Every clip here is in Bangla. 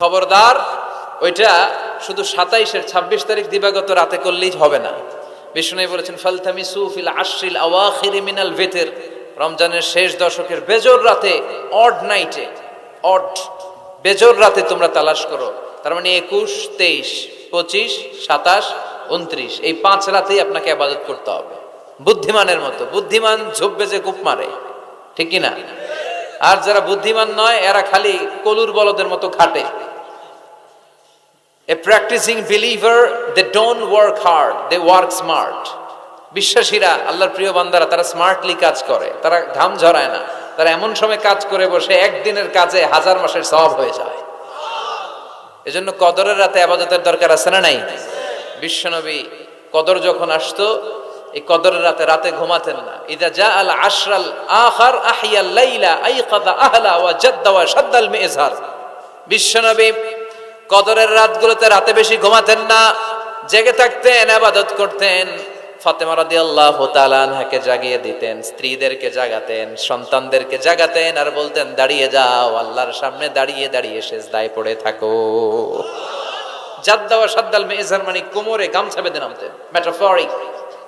খবরদার, ওইটা শুধু 27-এর 26 তারিখ দিবাগত রাতে করলেই হবে না। বিষ্ণু বলেছেন ফালতামিসু ফিল আশরিল আওয়াখির মিনাল ভিতর, রমজানের শেষ দশকের বেজোর রাতে, অড নাইটে, অড বেজোর রাতে তোমরা তালাশ করো। তার মানে 21, 23, 25, 27, 29 এই 5 রাতেই আপনাকে ইবাদত করতে হবে বুদ্ধিমানের মতো। বুদ্ধিমান ঝোপ বেজে কূপ মারে, ঠিক কি না? আর যারা বুদ্ধিমান নয় এরা খালি কলুর বলদের মতো খাটে। A practicing believer, they don't work hard, they work smart. বিশ্বাসীরা, আল্লাহর প্রিয় বান্দারা, তারা স্মার্টলি কাজ করে, তারা ঘাম ঝরায় না। তারা এমন সময় কাজ করে বসে একদিনের কাজে 1000 মাসের সওয়াব হয়ে যায়। এজন্য কদরের রাতে ইবাদতের দরকার আছে না নাই? বিশ্বনবী কদর যখন আসতো, এই কদরের রাতে রাতে ঘুমাতেন না। ইদা জাআল আশরাল আখার আহিয়াল লাইলা আইকাযা আহলা ওয়া জাদ্দা ওয়া শাদ্দাল মিজহার। বিশ্বনবী কদরের রাতগুলোতে রাতে বেশি ঘুমাতেন না, জেগে থাকতেন, ইবাদত করতেন। ফাতেমা রাদিয়াল্লাহু তাআলা আনহাকে জাগিয়ে দিতেন, স্ত্রীদেরকে জাগাতেন, সন্তানদেরকে জাগাতেন, আর বলতেন দাঁড়িয়ে যাও, আল্লাহর সামনে দাঁড়িয়ে দাঁড়িয়ে সিজদায় পড়ে থাকো। জাদ্দা ওয়া শাদ্দাল মিজহার মানে কোমরে গামছা বেঁধে নামতেন। মেটাফরিক,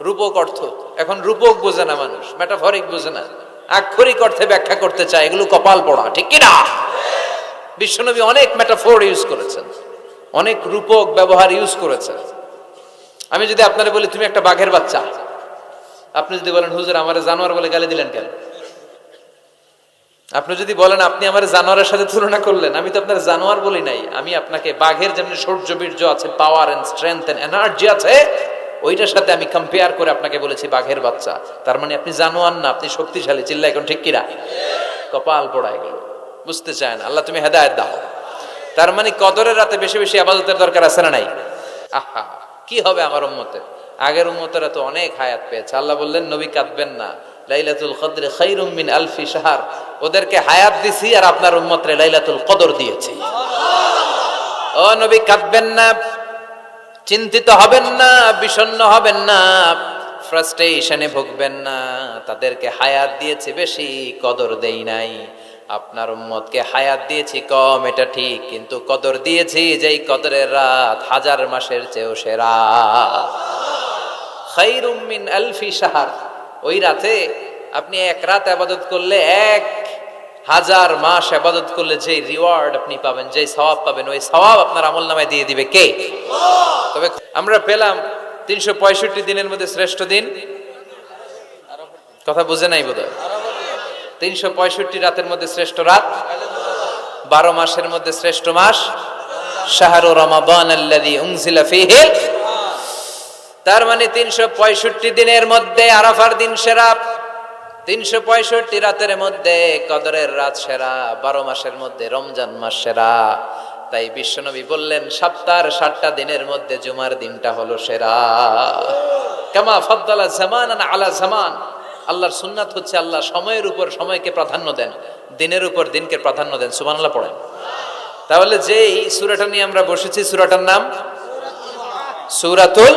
রূপক অর্থ। এখন রূপক বোঝে না মানুষ, মেটাফরিক বোঝে না, আক্ষরিক অর্থে ব্যাখ্যা করতে চায়, এগুলো কপাল পড়া, ঠিক কি না? বিশ্বনবী অনেক মেটাফোর ইউজ করেছেন, অনেক রূপক ব্যবহার ইউজ করেছেন। আমি যদি আপনারে বলি তুমি একটা বাঘের বাচ্চা, আপনি যদি বলেন হুজুর আমারে জানোয়ার বলে গালি দিলেন কেন? আপনি যদি বলেন আপনি আমার জানোয়ারের সাথে তুলনা করলেন, আমি তো আপনার জানোয়ার বলি নাই, আমি আপনাকে বাঘের যেমন শৌর্য বীর্য আছে, power and strength and energy আছে, ওইটার সাথে আমি কম্পেয়ার করে আপনাকে বলেছি বাঘের বাচ্চা। তার মানে আপনি জানোয়ার না, আপনি শক্তিশালী। চিল্লা এখন ঠিক কিনা? কপাল পোড়া এগুলো বুঝতে চায় না। আল্লাহ তুমি হেদায়েত দাও। তার মানে কদরের রাতে বেশি বেশি ইবাদতের দরকার আছে না নাই? আহা, কি হবে আমার উম্মতের? আগের উম্মতেরা তো অনেক হায়াত পেয়েছে। আল্লাহ বললেন নবী কাঁদবেন না, লাইলাতুল কদর খায়রুম মিন আলফি শাহর। ওদেরকে হায়াত দিছি আর আপনার উম্মতরে লাইলাতুল কদর দিয়েছি। ও নবী কাঁদবেন না, চিন্তিত হবেন না, বিষণ্ণ হবেন না, ফ্রাস্ট্রেশনে ভুগবেন না। তাদেরকে হায়াত দিয়েছি বেশি, কদর দেই নাই। আপনার উম্মতকে হায়াত দিয়েছি কম, এটা ঠিক, কিন্তু কদর দিয়েছি যেই কদরের রাত 1000 মাসের চেয়েও সেরা। খায়রুম মিন আলফি শাহর। ওই রাতে আপনি এক রাত ইবাদত করলে 1000 মাস ইবাদত করলে যে রিওয়ার্ড আপনি পাবেন, যে সওয়াব পাবেন, ওই সওয়াব আপনার আমলনামায় দিয়ে দিবে কে? তবে আমরা পেলাম 365 দিনের মধ্যে শ্রেষ্ঠ দিন। কথা বুঝে নাই বোধহয়। 365 রাতের মধ্যে শ্রেষ্ঠ রাত, 12 মাসের মধ্যে শ্রেষ্ঠ মাস, শাহরু রমাদান আল্লাযী উনজিলা ফীহি। তার মানে 365 দিনের মধ্যে আরাফার দিন সেরা, 365 রাতের মধ্যে কদরের রাত সেরা, 12 মাসের মধ্যে রমজান মাস সেরা। তাই বিশ্বনবী বললেন সপ্তাহের 7টা দিনের মধ্যে জুমার দিনটা হলো সেরা। কামা ফাদ্দালা জামানান আলা জামান। আল্লাহর সুন্নাত হচ্ছে আল্লাহ সময়ের উপর সময়কে প্রাধান্য দেন, দিনের উপর দিনকে প্রাধান্য দেন। সুবহানাল্লাহ পড়েন। তাহলে যেই সূরাটা নিয়ে আমরা বসেছি, সূরাটার নাম সূরাতুল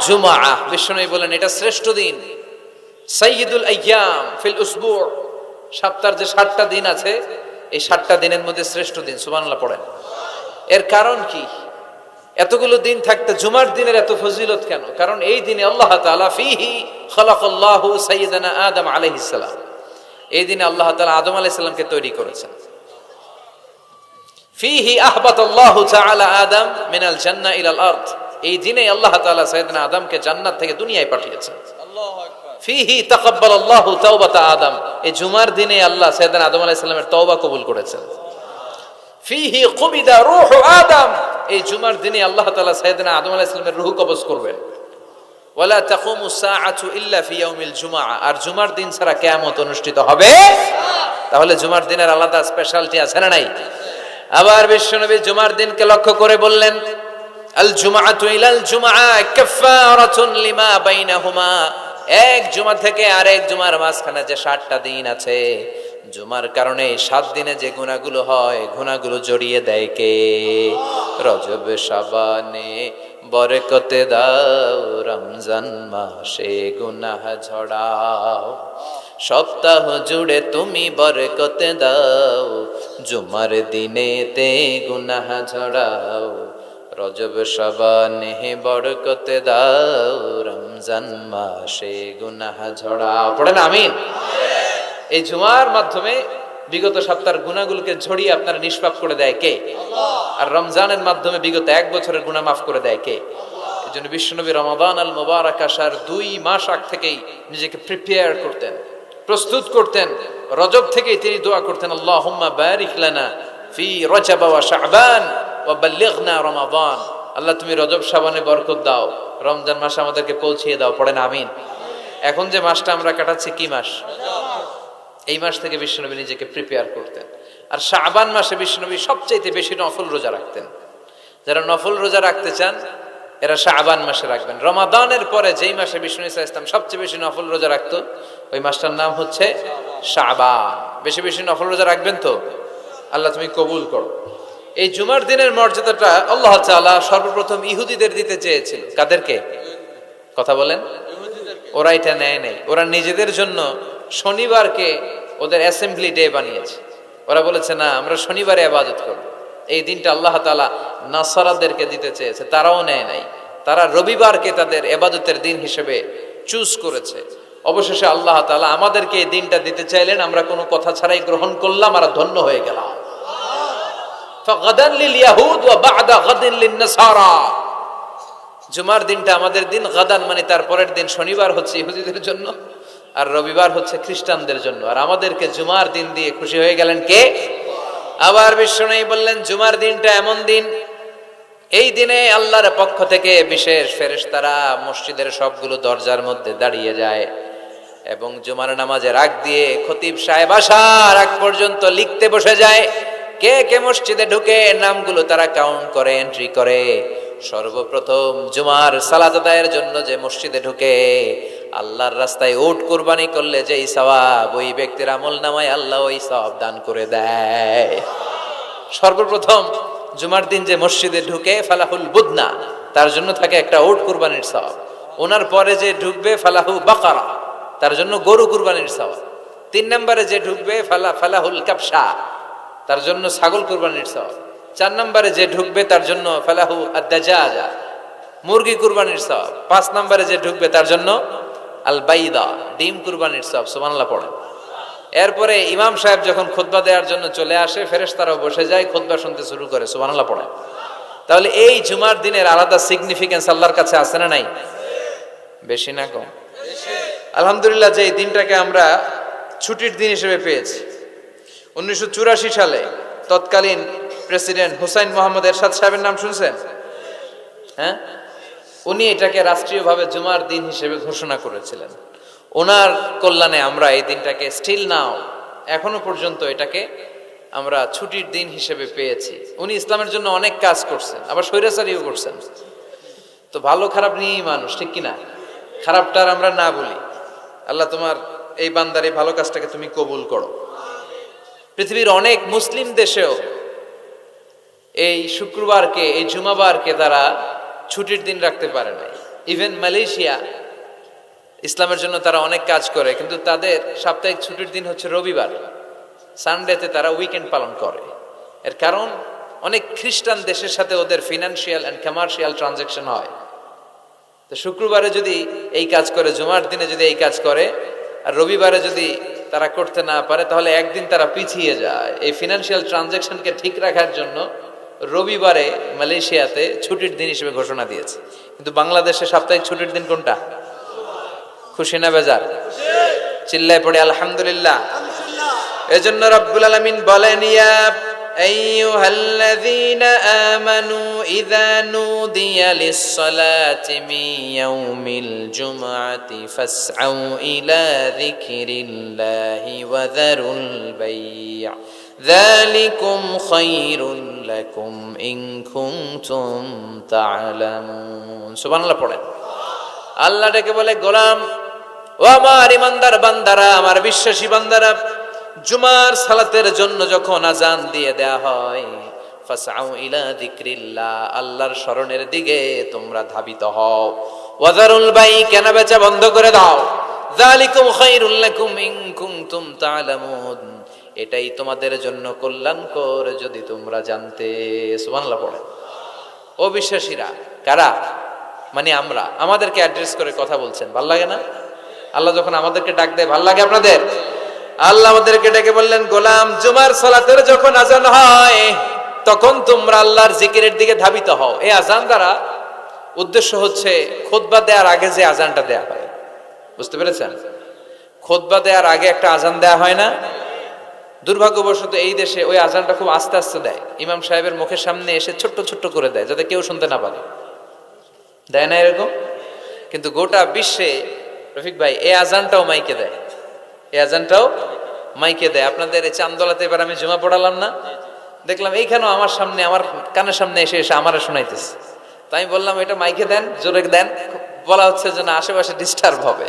জুমআহ। বিশ্বনবী বলেন এটা শ্রেষ্ঠ দিন, সাইয়্যিদুল আইয়াম ফিল উসবু'। সপ্তাহের যে 7টা দিন আছে, এই 7টা দিনের মধ্যে শ্রেষ্ঠ দিন। সুবহানাল্লাহ পড়েন। এর কারণ কি? এতগুলো দিন থাকতে জুমার দিনের এত ফজিলত কেন? কারণ এই দিনে আল্লাহ তাআলা ফীহি খালাকাল্লাহু সাইয়্যিদানা আদম আলাইহিস সালাম। এই দিনে আল্লাহ তাআলা আদম আলাইহিস সালামকে তৈরি করেছেন। ফীহি আহবাতাল্লাহু তাআলা আদম মিনাল জান্নাহ ইলাল আরদ। এই দিনে আল্লাহ তাআলা সাইয়্যিদানা আদমকে জান্নাত থেকে দুনিয়ায় পাঠিয়েছেন। আল্লাহু আকবার। ফীহি তাকাব্বালাল্লাহু তাওবাতা আদম। এই জুমার দিনে আল্লাহ সাইয়্যিদানা আদম আলাইহিস সালামের তওবা কবুল করেছেন। ফীহি কুবিদা রূহু আদম। এই জুমার দিনে আল্লাহ তাআলা সাইয়্যিদানা আদম আলাইহিস সালামের রূহ কবজ করবেন। ওয়ালা তাকুমু সাআতু ইল্লা ফি ইয়াউমিল জুমআ। আর জুমার দিন ছাড়া কিয়ামত অনুষ্ঠিত হবে। তাহলে জুমার দিনের আলাদা স্পেশালিটি আছে না নাই? আবার বিশ্বনবী জুমার দিনকে লক্ষ্য করে বললেন আল জুমআতু ইলাল জুমআ কাফফারাতুন লিমা বাইনাহুমা। এক জুমা থেকে আরেক জুমার মাঝখানে যে 7টা দিন আছে, জুমার কারণে 7 দিনে যে গুনাহগুলো হয়, গুনাহগুলো জড়িয়ে দেয় কে? রজব শাবানে বরকতে দাও, রমজান মাসে গুনাহ ঝড়াও। সপ্তাহ জুড়ে তুমি বরকতে দাও, জুমার দিনেতে গুনাহ ঝরাও, রজব শাবানে বরকতে দাও, রমজান মাসে গুনাহ ঝরাও। পড়েন আমিন। এই জুমার মাধ্যমে বিগত সপ্তাহের গুনাহগুলোকে ঝরিয়ে আপনারা নিষ্পাপ করে দেয় কে? আর রমজানের মাধ্যমে বিগত এক বছরের গুনাহ মাফ করে দেয় কে? এই জন্য বিশ্বনবী রমাদান আল মুবারাক আসার 2 মাস আগ থেকেই নিজেকে প্রিপেয়ার করতেন, প্রস্তুত করতেন। রজব থেকেই তিনি দোয়া করতেন, আল্লাহুম্মা বারিক লানা ফি রজব ওয়া শাবান ওয়া বাল্লিগনা রমাদান। আল্লাহ তুমি রজব শাবানে বরকত দাও, রমজান মাসে আমাদেরকে পৌঁছিয়ে দাও। পড়েন আমিন। এখন যে মাসটা আমরা কাটাচ্ছি কি মাস? এই মাস থেকে বিশ্বনবী নিজেকে প্রিপেয়ার করতেন। আর শাবান মাসে বিশ্বনবী সবচাইতে বেশি নফল রোজা রাখতেন। যারা নফল রোজা রাখতে চান এরা শাবান মাসে রাখবেন। রমাদানের পরে যেই মাসে বিষ্ণু ইসা ইসলাম সবচেয়ে বেশি নফল রোজা রাখতো ওই মাসটার নাম হচ্ছে শাবান। বেশি বেশি নফল রোজা রাখবেন তো? আল্লাহ তুমি কবুল করো। এই জুমার দিনের মর্যাদাটা আল্লাহ তাআলা সর্বপ্রথম ইহুদিদের দিতে চেয়েছিল। কাদেরকে? কথা বলেন। ওরা এটা নেয় নাই। ওরা নিজেদের জন্য শনিবারকে ওদের অ্যাসেম্বলি ডে বানিয়েছে। ওরা বলেছে না, আমরা শনিবারে ইবাদত করব। এই দিনটা আল্লাহ তাআলা নাসারাদেরকে দিতে চেয়েছে, তারাও নেয় নাই। তারা রবিবারকে তাদের ইবাদতের দিন হিসেবে চুজ করেছে। অবশেষে আল্লাহ তাআলা আমাদেরকে এই দিনটা দিতে চাইলেন, আমরা কোনো কথা ছাড়াই গ্রহণ করলাম আর ধন্য হয়ে গেলাম। ফাগাদান লিল ইয়াহুদ ওয়া বা'দা গাদিন লিন নাসারা। জুমার দিনটা আমাদের দিন, গাদান মানে তার পরের দিন শনিবার হচ্ছে ইহুদিদের জন্য, আর রবিবার হচ্ছে খ্রিস্টানদের জন্য। আর আমাদেরকে জুমার দিন দিয়ে খুশি হয়ে গেলেন কে? আবার বিশ্বনবী বললেন, জুমার দিনটা এমন দিন, এই দিনে আল্লাহর পক্ষ থেকে বিশেষ ফেরেশতারা মসজিদের সবগুলো দরজার মধ্যে দাঁড়িয়ে যায় এবং জুমার নামাজের আগ দিয়ে খতিব সাহেব আসার আগ পর্যন্ত লিখতে বসে যায়। কে কে মসজিদে ঢুকে নামগুলো তারা কাউন্ট করে, এন্ট্রি করে। সর্বপ্রথম জুমার সালাত আদায়ের জন্য যে মসজিদে ঢুকে আল্লাহর রাস্তায় উট কুরবানি করলে যেই সওয়াব, ওই ব্যক্তির আমলনামায় আল্লাহ ওই সওয়াব দান করে দেয়। সর্বপ্রথম জুমার দিন যে মসজিদে ঢুকে ফালাহুল বুদনা, তার জন্য থাকে একটা উট কুরবানির সওয়াব। ওনার পরে যে ঢুকবে ফালাহু বাকারা, তার জন্য গরু কুরবানির সওয়াব। 3 নম্বরে যে ঢুকবে ফালাহুল কাবসা, তার জন্য ছাগল কুরবানির সওয়াব। 4 নম্বরে যে ঢুকবে তার জন্য ফালাহু আদ-দাজাজা, মুরগি কুরবানির সওয়াব। 5 নম্বরে যে ঢুকবে তার জন্য আল বাইদা, ডিম কুরবানির সওয়াব। সুবহানাল্লাহ পড়েন। এরপরে ইমাম সাহেব যখন খুতবা দেওয়ার জন্য চলে আসে, ফেরেশতারাও বসে যায়, খুতবা শুনতে শুরু করে। সুবহানাল্লাহ পড়েন। তাহলে এই জুমার দিনের আলাদা সিগনিফিকেন্স আল্লাহর কাছে আছে না নাই? বেশি না কম? আলহামদুলিল্লাহ যে এই দিনটাকে আমরা ছুটির দিন হিসেবে পেয়েছি। 1984 সালে তৎকালীন প্রেসিডেন্ট হুসাইন মোহাম্মদ এরশাদ সাহেবের নাম শুনছেন? হ্যাঁ, উনি এটাকে রাষ্ট্রীয়ভাবে জুমার দিন হিসেবে ঘোষণা করেছিলেন। ওনার কল্যাণে আমরা এই দিনটাকে স্টিল নাও, এখনো পর্যন্ত এটাকে আমরা ছুটির দিন হিসেবে পেয়েছি। উনি ইসলামের জন্য অনেক কাজ করছেন, আবার স্বৈরাচারীও করছেন। তো ভালো খারাপ নিয়েই মানুষ, ঠিক কিনা? খারাপটার আমরা না বলি। আল্লাহ তোমার এই বান্দার এই ভালো কাজটাকে তুমি কবুল করো। পৃথিবীর অনেক মুসলিম দেশেও এই শুক্রবারকে, এই জুমাবারকে তারা ছুটির দিন রাখতে পারে নাই। ইভেন মালয়েশিয়া, ইসলামের জন্য তারা অনেক কাজ করে, কিন্তু তাদের সাপ্তাহিক ছুটির দিন হচ্ছে রবিবার। সানডেতে তারা উইকেন্ড পালন করে। এর কারণ অনেক খ্রিস্টান দেশের সাথে ওদের ফিনান্সিয়াল অ্যান্ড কমার্শিয়াল ট্রানজাকশন হয়। তো শুক্রবারে যদি এই কাজ করে, জুমার দিনে যদি এই কাজ করে, আর রবিবারে যদি তারা করতে না পারে, তাহলে একদিন তারা পিছিয়ে যায়। এই ফিনান্সিয়াল ট্রানজাকশনকে ঠিক রাখার জন্য রবিবারে মালয়েশিয়াতে ছুটির দিন হিসেবে ঘোষণা দিয়েছে। কিন্তু বাংলাদেশে সাপ্তাহিক ছুটির দিন কোনটা? খুশি না বেজার? চিল্লায় পড়ে আলহামদুলিল্লাহ। এজন্য রব্বুল আলামিন বলেন, ইয়া আইয়ুহাল্লাযীনা আমানু ইযা নুদিয়া লিস-সালাতি মিন ইয়াউমিল জুমআতি ফাসআউ ইলা যিকরিল্লাহি ওয়া যারুল বাই', যালিকুম খায়রুল লাকুম ইন কুনতুম তা'লামুন। সুবহানাল্লাহ পড়েন। আল্লাহ ডেকে বলে, গোলাম ও আমার ইমানদার বান্দারা, আমার বিশ্বাসী বান্দারা, জুমার সালাতের জন্য যখন আজান দিয়ে দেয়া হয়, ফাসআউ ইলা যিকরিল্লাহ, আল্লাহর স্মরণের দিকে তোমরা ধাবিত হও। ওয়াজারুল বাই', কেনা বেচা বন্ধ করে দাও। যালিকুম খায়রুল লাকুম ইন কুনতুম তা'লামুন, এটাই তোমাদের জন্য কল্যাণকর যদি তোমরা জানতে। সুবহানাল্লাহ পড়ে। ও বিশ্বাসীরা, কারা? মানে আমরা, আমাদেরকে অ্যাড্রেস করে কথা বলছেন, ভাল লাগে না? আল্লাহ যখন আমাদেরকে ডাক দেয় ভাল লাগে আপনাদের? আল্লাহ আমাদেরকে ডেকে বললেন, গোলাম, জুমার সালাতের যখন আজান হয় তখন তোমরা আল্লাহর জিকিরের দিকে ধাবিত হও। এই আজান দ্বারা উদ্দেশ্য হচ্ছে খুতবা দেওয়ার আগে যে আজানটা দেয়া হয়, বুঝতে পেরেছেন? খুতবা দেওয়ার আগে একটা আজান দেয়া হয় না? দুর্ভাগ্যবশত এই দেশে ওই আজানটা খুব আস্তে আস্তে দেয়, ইমাম সাহেবের মুখের সামনে এসে ছোট্ট ছোট্ট করে দেয় যাতে কেউ শুনতে না পারে, দেয় না এরকম? কিন্তু গোটা বিশ্বে রফিক ভাই এই আজানটাও মাইকে দেয়, এই আজানটাও মাইকে দেয়। আপনাদের এই চান্দোলাতে এবার আমি জুমা পড়ালাম না, দেখলাম এইখানেও আমার সামনে, আমার কানের সামনে এসে এসে আমারে শোনাইতেছে। তাই আমি বললাম এটা মাইকে দেন, জোরে দেন। বলা হচ্ছে যে না, আশেপাশে ডিস্টার্ব হবে।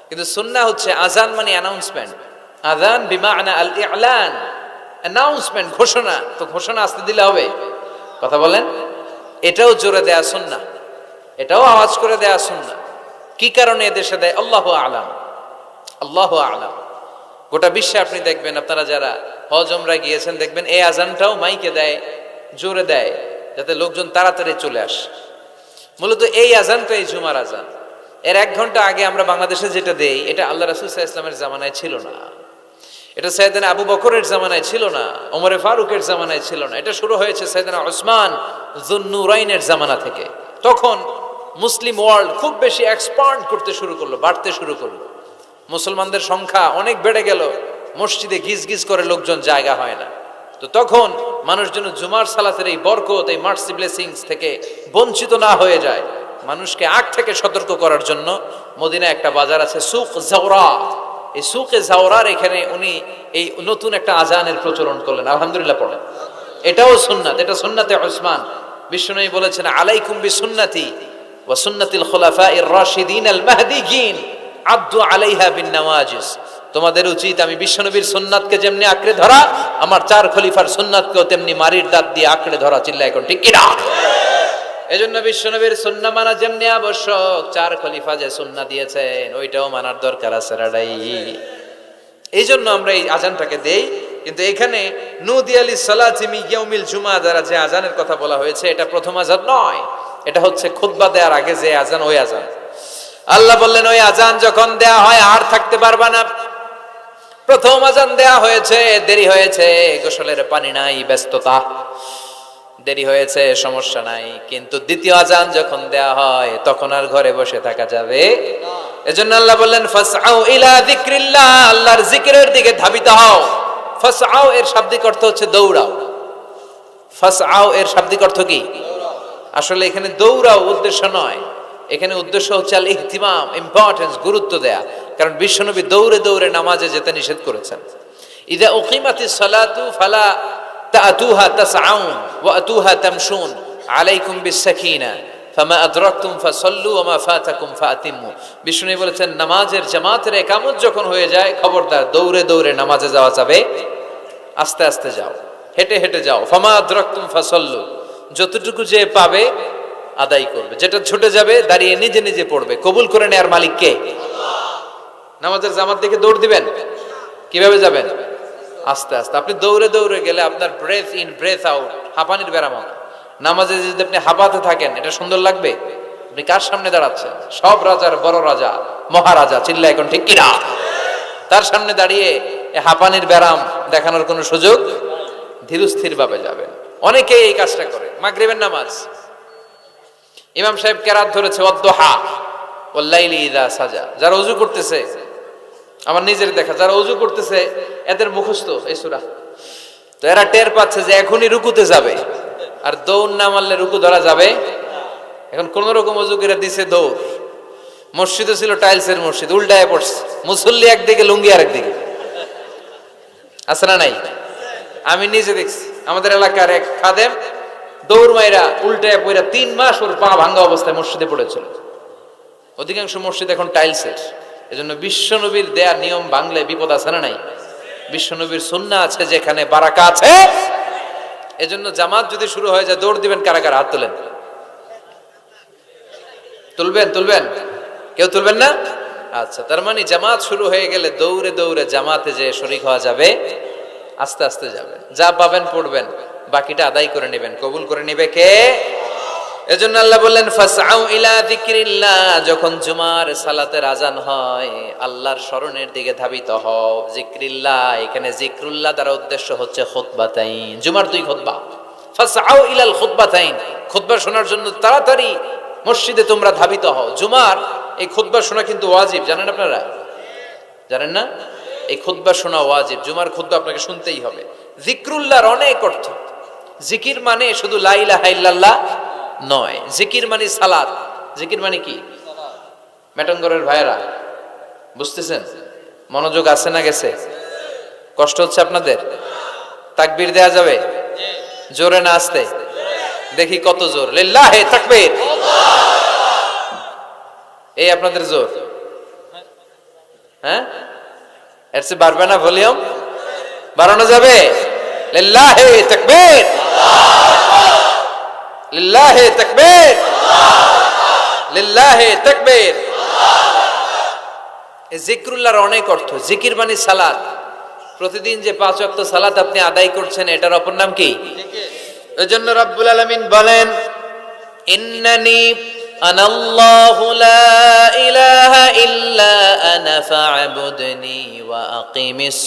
কিন্তু সুন্নাহ হচ্ছে আজান মানে অ্যানাউন্সমেন্ট। আজান বিমানা আল ইলান, অ্যানাউন্সমেন্ট, ঘোষণা। তো ঘোষণা আসতে দিলে হবে? কথা বলেন। এটাও জোরে দেয়া সুন্নাহ, এটাও আওয়াজ করে দেয়া সুন্নাহ। কি কারণে এদেশে দেয়? আল্লাহু আ'লাম, আল্লাহু আ'লাম। গোটা বিশ্বে আপনি দেখবেন, আপনারা যারা হজ উমরা গিয়েছেন দেখবেন এই আজানটাও মাইকে দেয়, জোরে দেয়, যাতে লোকজন তাড়াতাড়ি চলে আসে। মূলত এই আজানটাই জুমার আজান। এর 1 ঘন্টা আগে আমরা বাংলাদেশে যেটা দেই, এটা আল্লাহ রাসূল সাল্লাল্লাহু আলাইহি ওয়াসাল্লামের জামানায় ছিল না, এটা সাইয়েদনা আবু বকরের জামানায় ছিল না, ওমরে ফারুকের জামানায় ছিল না। এটা শুরু হয়েছে সাইয়েদনা উসমান যুন্নুরাইনের জামানা থেকে। তখন মুসলিম ওয়ার্ল্ড খুব বেশি এক্সপান্ড করতে শুরু করলো, বাড়তে শুরু করলো। মুসলমানদের সংখ্যা অনেক বেড়ে গেল, মসজিদে গিজ গিজ করে লোকজন, জায়গা হয় না। তো তখন মানুষ যেন জুমার সালাতের এই বরকত, এই মার্সি ব্লেসিংস থেকে বঞ্চিত না হয়ে যায়, মানুষকে আগ থেকে সতর্ক করার জন্য মদিনায় একটা বাজার আছে সুক জাওরা, এই সুকে জাওরার এখানে উনি এই নতুন একটা আজানের প্রচলন করলেন। আলহামদুলিল্লাহ পড়েন। এটাও সুন্নাত, এটা সুন্নাতে উসমান। বিশ্বনবী বলেছেন, আলাইকুম বিসুন্নতি ওয়া সুন্নাতিল খুলাফাইর রাশিদিন আল মাহদিয়িন আদু আলাইহা বিন নওয়াজিস। তোমাদের উচিত আমি বিশ্বনবীর সুন্নাতকে যেমনি আঁকড়ে ধরা, আমার 4 খলিফার সুন্নাতকেও তেমনি মারির দাঁত দিয়ে আঁকড়ে ধরা। চিল্লায় এখন ঠিক কিনা? এজন্য বিশ্বনবীর সুন্নাহ মানা যেমনি আবশ্যক, 4 খলিফা যে সুন্নাহ দিয়েছেন ওইটাও মানার দরকার আছে রাডাই। এই জন্য আমরা এই আজানটাকে দেই। কিন্তু এখানে নুদি আলি সালাতি মি ইয়াউমিল জুমা দ্বারা যে আজানের কথা বলা হয়েছে, এটা প্রথম আজান নয়, এটা হচ্ছে খুতবা দেওয়ার আগে যে আজান, ওই আজান। আল্লাহ বললেন ওই আজান যখন দেয়া হয় আর থাকতে পারবা না। প্রথম আজান দেয়া হয়েছে, দেরি হয়েছে, গোসলের পানি নাই, ব্যস্ততা, দেরি হয়েছে, সমস্যা নাই। কিন্তু দ্বিতীয় আজান যখন দেয়া হয় তখন আর ঘরে বসে থাকা যাবে। এজন্য আল্লাহ বললেন ফাসআউ ইলা যিকরিল্লাহ, আল্লাহর জিকিরের দিকে ধাবিত হও। ফাসআউ এর শাব্দিক অর্থ হচ্ছে দৌড়াও। ফাসআউ এর শাব্দিক অর্থ কি? আসলে এখানে দৌড়াও উদ্দেশ্য নয়, এখানে উদ্দেশ্য হচ্ছে আল ইহতিমাম, ইম্পর্টেন্স, গুরুত্ব দেয়া। কারণ বিশ্বনবী দৌড়ে দৌড়ে নামাজে যেতে নিষেধ করেছেন। ইযা উকিমাতিস সালাতু ফালা তাতুহা তাসআউন ওয়া আতুহা তামশুন আলাইকুম বিসসাকিনা ফামা আদরাকতুম ফাসাল্লু ওয়া মা ফাতাকুম ফাতিমু। বিষ্ণু বলেছেন নামাজের জামাতের ইকামত যখন হয়ে যায়, খবরদার দৌড়ে দৌড়ে নামাজে যাওয়া যাবে, আস্তে আস্তে যাও, হেঁটে হেঁটে যাও। ফামা আদরাকতুম ফাসাল্লু, যতটুকু যে পাবে আদায় করবে, যেটা ছুটে যাবে দাঁড়িয়ে নিজে নিজে পড়বে। কবুল করে নেয়ার মালিক কে? আল্লাহ। নামাজের জামাত দেখে দৌড় দিবেন, কিভাবে যাবেন? আস্তে আস্তে। আপনি দৌড়ে দৌড়ে গেলে আপনার ব্রেথ ইন ব্রেথ আউট, হাঁপানির ব্যারাম হবে। নামাজে যদি আপনি হাঁপাতে থাকেন, এটা সুন্দর লাগবে? আপনি কার সামনে দাঁড়াচ্ছেন? সব রাজার বড় রাজা, মহারাজা, চিল্লা এখন ঠিক কিনা? তার সামনে দাঁড়িয়ে হাঁপানির ব্যারাম দেখানোর কোনো সুযোগ? ধীরস্থির ভাবে যাবেন। অনেকে এই কাজটা করে। মাগরিবের নামাজ, ইমাম সাহেব কেরাত ধরেছে ওয়াদ্দুহা ওয়াল্লাইলি ইযা সাজা। যারা ওযু করতেছে, আমার নিজের দেখা, যারা ওযু করতেছে এদের মুখস্থ এই সূরা, তো এরা টের পাচ্ছে যে এখনই রুকুতে যাবে, আর দৌড় না মারলে রুকু ধরা যাবে। এখন কোন রকম ওযু করে দিছে দৌড়। মসজিদে ছিল টাইলসের মসজিদ, উল্টায় পড়ছে, মুসল্লি একদিকে, লুঙ্গি আরেকদিকে। আছে না নাই? আমি নিজে দেখছি, আমাদের এলাকার এক খাদেম দৌড় মাইরা উল্টায় পড়া 3 মাস ওর পা ভাঙা অবস্থায় মসজিদে পড়েছিল। অধিকাংশ মসজিদ এখন টাইলসের। এজন্য বিশ্বনবীর দেয়া নিয়ম ভাঙলে বিপদ আছে না নাই? বিশ্বনবীর সুন্নাহ আছে যেখানে বারাকা আছে। এজন্য জামাত যদি শুরু হয়ে যায়, দৌড় দিবেন কারা কারা? হাত তোলেন। তুলবেন? তুলবেন? কেউ তুলবেন না? আচ্ছা, তার মানে জামাত শুরু হয়ে গেলে দৌড়ে দৌড়ে জামাতে যে শরীক হওয়া যাবে আস্তে আস্তে যাবে, যা পাবেন পড়বেন, বাকিটা আদায় করে নেবেন। কবুল করে নেবে কে? এজন্য আল্লাহ বললেন ফাসআউ ইলা যিকরিল্লাহ, যখন জুমার সালাতের আজান হয় আল্লাহর স্মরণের দিকে ধাবিত হও। যিকরিল্লাহ, এখানে যিকরুল্লাহ দ্বারা উদ্দেশ্য হচ্ছে খুতবাতাইন, জুমার 2 খুতবা। ফাসআউ ইলাল খুতবাতাইন, খুতবা শোনার জন্য তাড়াতাড়ি মসজিদে তোমরা ধাবিত হও। জুমার এই খুতবা শোনা কিন্তু ওয়াজিব, জানেন আপনারা? জানেন না? এই খুতবা শোনা ওয়াজিব, জুমার খুতবা আপনাকে শুনতেই হবে। যিকরুল্লাহর অনেক অর্থ। জিকির মানে শুধু লা ইলাহা ইল্লাল্লাহ নয়, জিকির মানে সালাত। জিকির মানে কি? মেটনগরের ভাইয়েরা বুঝতেছেন? মনোযোগ আছে না গেছে? কষ্ট হচ্ছে আপনাদের? তাকবীর দেয়া যাবে? জোরে না আস্তে? দেখি কত জোর। লিল্লাহি তাকবীর। এই আপনাদের জোর? হ্যাঁ, এর চেয়ে বাড়বে না? ভলিউম বাড়ানো যাবে? লিল্লাহি তাকবীর, লিল্লাহি তাকবীর, লিল্লাহি তাকবীর। এই যিকরুল্লাহর অনেক অর্থ। জিকির মানে সালাত। প্রতিদিন যে 5 ওয়াক্ত সালাত আপনি আদায় করছেন, এটার অপর নাম কি? এজন্য রব্বুল আলামিন বলেন ইন্নানি আনাল্লাহু লা ইলাহা ইল্লা আনা ফা'বুদনি ওয়া আকিমিস